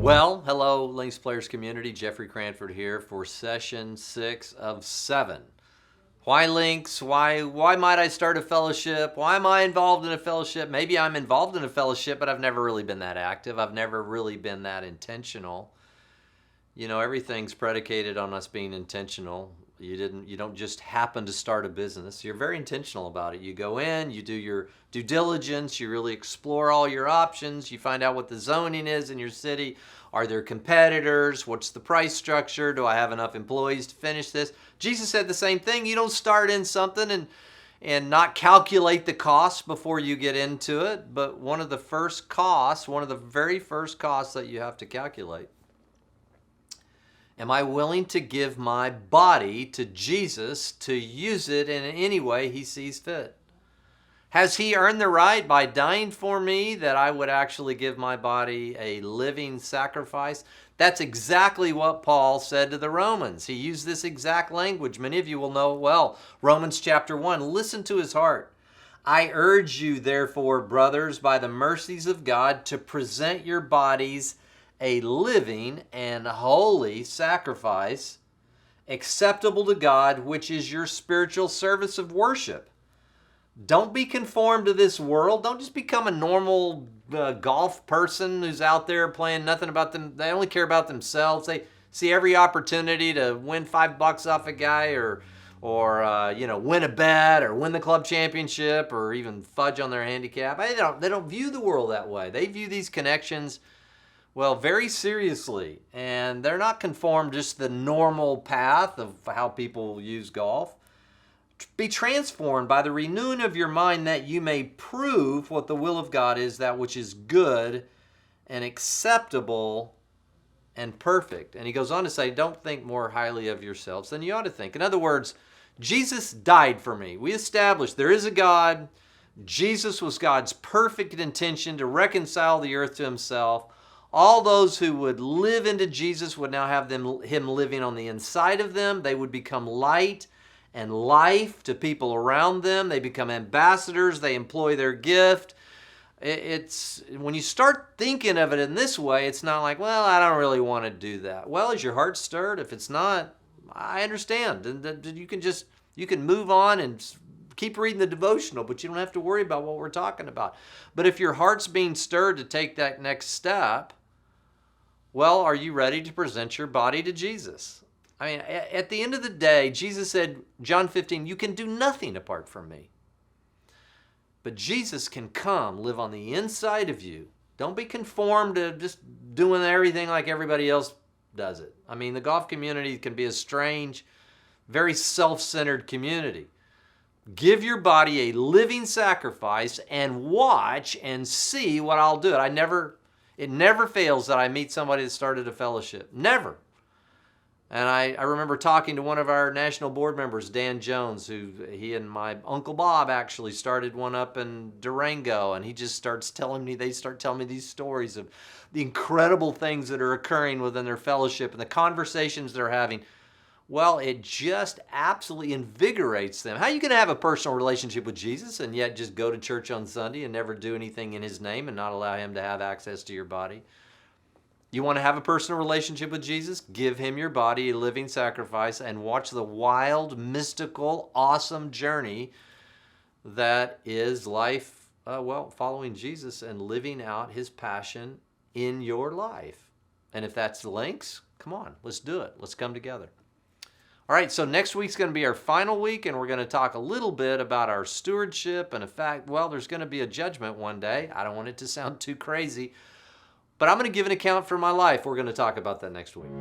Well, hello, Links Players community. Jeffrey Cranford here for session 6 of 7. Why Links? Why might I start a fellowship? Why am I involved in a fellowship? Maybe I'm involved in a fellowship, but I've never really been that active. I've never really been that intentional. You know, everything's predicated on us being intentional. You don't just happen to start a business. You're very intentional about it. You go in, you do your due diligence, you really explore all your options, you find out what the zoning is in your city. Are there competitors? What's the price structure? Do I have enough employees to finish this? Jesus said the same thing. You don't start in something and not calculate the costs before you get into it. But one of the very first costs that you have to calculate, am I willing to give my body to Jesus to use it in any way he sees fit? Has he earned the right by dying for me that I would actually give my body a living sacrifice? That's exactly what Paul said to the Romans. He used this exact language. Many of you will know it well. Romans chapter 1. Listen to his heart. I urge you, therefore, brothers, by the mercies of God, to present your bodies a living and holy sacrifice, acceptable to God, which is your spiritual service of worship. Don't be conformed to this world. Don't just become a normal golf person who's out there playing nothing about them. They only care about themselves. They see every opportunity to win $5 off a guy or win a bet or win the club championship or even fudge on their handicap. They don't view the world that way. They view these connections, well, very seriously, and they're not conformed just the normal path of how people use golf. Be transformed by the renewing of your mind that you may prove what the will of God is, that which is good and acceptable and perfect. And he goes on to say, don't think more highly of yourselves than you ought to think. In other words, Jesus died for me. We established there is a God. Jesus was God's perfect intention to reconcile the earth to himself. All those who would live into Jesus would now have him living on the inside of them. They would become light and life to people around them. They become ambassadors. They employ their gift. It's when you start thinking of it in this way, it's not like, well, I don't really want to do that. Well, is your heart stirred? If it's not, I understand. And you can move on and keep reading the devotional, but you don't have to worry about what we're talking about. But if your heart's being stirred to take that next step, well, are you ready to present your body to Jesus? I mean, at the end of the day, Jesus said, John 15, you can do nothing apart from me. But Jesus can come, live on the inside of you. Don't be conformed to just doing everything like everybody else does it. I mean, the golf community can be a strange, very self-centered community. Give your body a living sacrifice and watch and see what I'll do. It never fails that I meet somebody that started a fellowship. Never. And I remember talking to one of our national board members, Dan Jones, he and my Uncle Bob actually started one up in Durango, and he just they start telling me these stories of the incredible things that are occurring within their fellowship and the conversations they're having. Well, it just absolutely invigorates them. How are you going to have a personal relationship with Jesus and yet just go to church on Sunday and never do anything in his name and not allow him to have access to your body? You want to have a personal relationship with Jesus? Give him your body, a living sacrifice, and watch the wild, mystical, awesome journey that is life, following Jesus and living out his passion in your life. And if that's the links, come on, let's do it. Let's come together. All right, so next week's going to be our final week, and we're going to talk a little bit about our stewardship and the fact, there's going to be a judgment one day. I don't want it to sound too crazy, but I'm going to give an account for my life. We're going to talk about that next week.